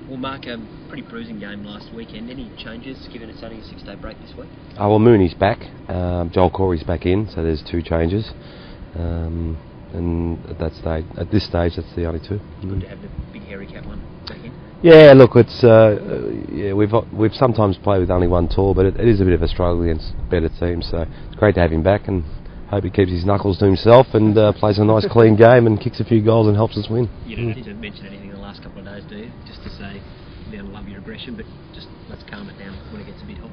Well, Mark, a pretty bruising game last weekend. Any changes, given it's only a 6-day break this week? Well, Mooney's back. Joel Corey's back in, so there's 2 changes. And at this stage, that's the only 2. Good to have the big hairy cat one back in. Yeah, look, it's we've sometimes played with only 1 tall, but it is a bit of a struggle against better teams. So it's great to have him back, and hope he keeps his knuckles to himself and plays a nice, clean game and kicks a few goals and helps us win. You don't need to mention anything in the last couple of days, do you? Just to say, I love your aggression, but just let's calm it down when it gets a bit hot.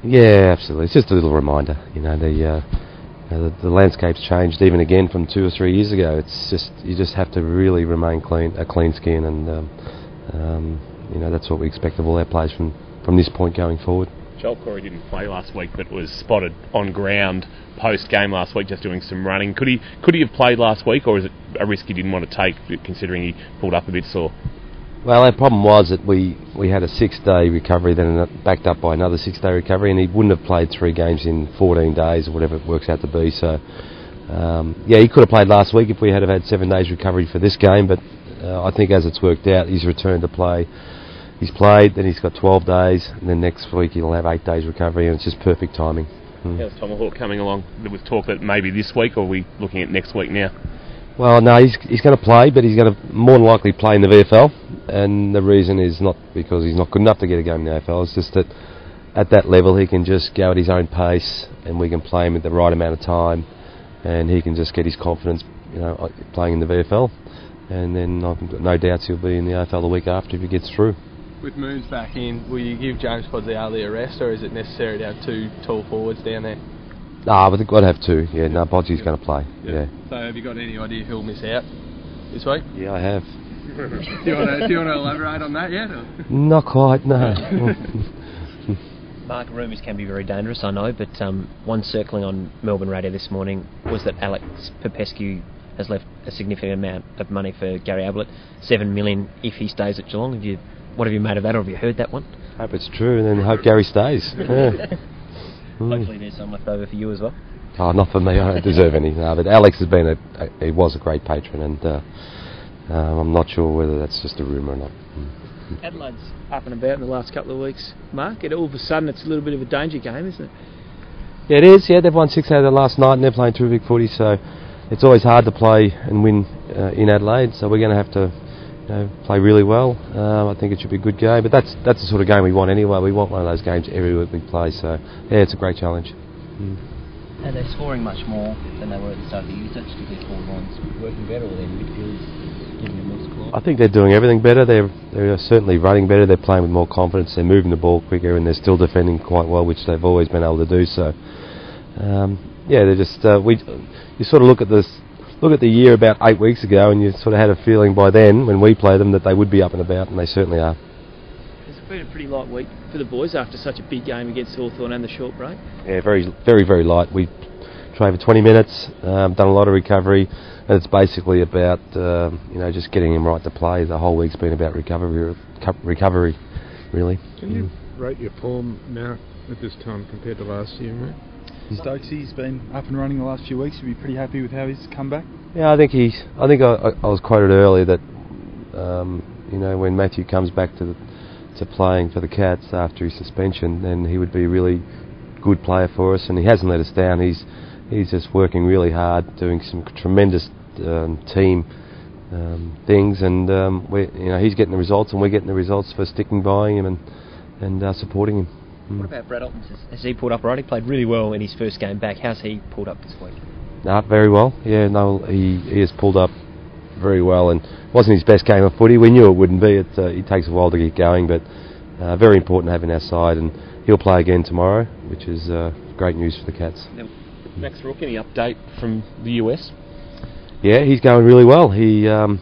Yeah, absolutely. It's just a little reminder. The landscape's changed even again from 2 or 3 years ago. It's just you just have to really remain a clean skin, and that's what we expect of all our players from this point going forward. Joel Corey didn't play last week, but was spotted on ground post-game last week just doing some running. Could he have played last week, or is it a risk he didn't want to take, considering he pulled up a bit sore? Well, our problem was that we had a 6-day recovery, then backed up by another 6-day recovery, and he wouldn't have played 3 games in 14 days or whatever it works out to be. So, he could have played last week if we had 7 days recovery for this game, but I think as it's worked out, he's returned to play. He's played, then he's got 12 days, and then next week he'll have 8 days recovery, and it's just perfect timing. How's Tomahawk coming along? There was talk that maybe this week, or are we looking at next week now? Well, no, he's going to play, but he's going to more than likely play in the VFL, and the reason is not because he's not good enough to get a game in the AFL. It's just that at that level he can just go at his own pace, and we can play him at the right amount of time, and he can just get his confidence, playing in the VFL, and then I've got no doubts he'll be in the AFL the week after if he gets through. With Moons back in, will you give James Podsiali a rest, or is it necessary to have 2 tall forwards down there? I think we've got to have 2. Yeah, no, Bodsy's going to play. Yeah. So have you got any idea who'll miss out this week? Yeah, I have. do you want to elaborate on that yet? Or? Not quite, no. Mark, rumours can be very dangerous, I know, but one circling on Melbourne radio this morning was that Alex Popescu has left a significant amount of money for Gary Ablett, $7 million if he stays at Geelong. What have you made of that, or have you heard that one? Hope it's true, and then hope Gary stays. Yeah. Hopefully there's some left over for you as well. Oh, not for me. I don't deserve any. No, but Alex has been he was a great patron, and I'm not sure whether that's just a rumour or not. Adelaide's up and about in the last couple of weeks, Mark. All of a sudden it's a little bit of a danger game, isn't it? Yeah, it is. Yeah, they've won 6 out of the last night, and they're playing terrific footy, so it's always hard to play and win in Adelaide, so we're going to have to play really well. I think it should be a good game, but that's the sort of game we want anyway. We want one of those games every week we play, so yeah, it's a great challenge. Are they scoring much more than they were at the start of the year? Did their forward lines working better, or their midfielders giving them more support? I think they're doing everything better. They're certainly running better. They're playing with more confidence. They're moving the ball quicker, and they're still defending quite well, which they've always been able to do. So they're just you sort of look at the year about 8 weeks ago, and you sort of had a feeling by then, when we played them, that they would be up and about, and they certainly are. It's been a pretty light week for the boys after such a big game against Hawthorn and the short break. Yeah, very, very, very light. We trained for 20 minutes, done a lot of recovery, and it's basically about just getting him right to play. The whole week's been about recovery, really. Can you rate your form now at this time compared to last year, mate? Stokesy's been up and running the last few weeks. You'd be pretty happy with how he's come back? Yeah, I think I was quoted earlier that when Matthew comes back to playing for the Cats after his suspension, then he would be a really good player for us, and he hasn't let us down. He's just working really hard, doing some tremendous team things, and he's getting the results, and we're getting the results for sticking by him and supporting him. What about Brad Alton? Has he pulled up right? He played really well in his first game back. How's he pulled up this week? Very well. Yeah, no, he has pulled up very well, and it wasn't his best game of footy. We knew it wouldn't be. It takes a while to get going, but very important to have in our side, and he'll play again tomorrow, which is great news for the Cats. Max Rooke, any update from the US? Yeah, he's going really well. He, the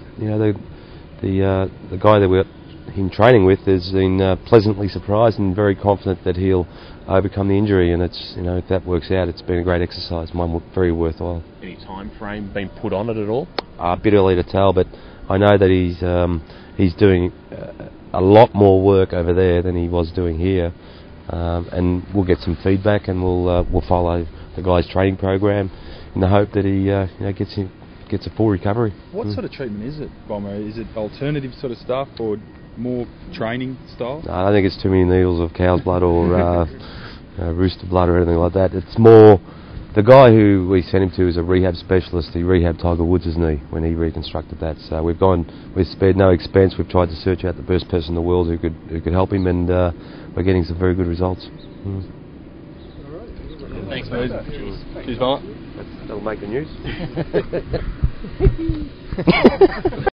guy that we're in training with has been pleasantly surprised and very confident that he'll overcome the injury, and it's if that works out, it's been a great exercise, one very worthwhile. Any time frame been put on it at all? A bit early to tell, but I know that he's doing a lot more work over there than he was doing here, and we'll get some feedback, and we'll follow the guy's training program in the hope that he gets a full recovery. What sort of treatment is it, Bomber? Is it alternative sort of stuff, or more training style? I don't think it's too many needles of cow's blood or rooster blood or anything like that. It's more the guy who we sent him to is a rehab specialist. He rehabbed Tiger Woods' knee when he reconstructed that. So we've spared no expense. We've tried to search out the best person in the world who could help him, and we're getting some very good results. Thanks, mate. Cheers, mate. That'll make the news.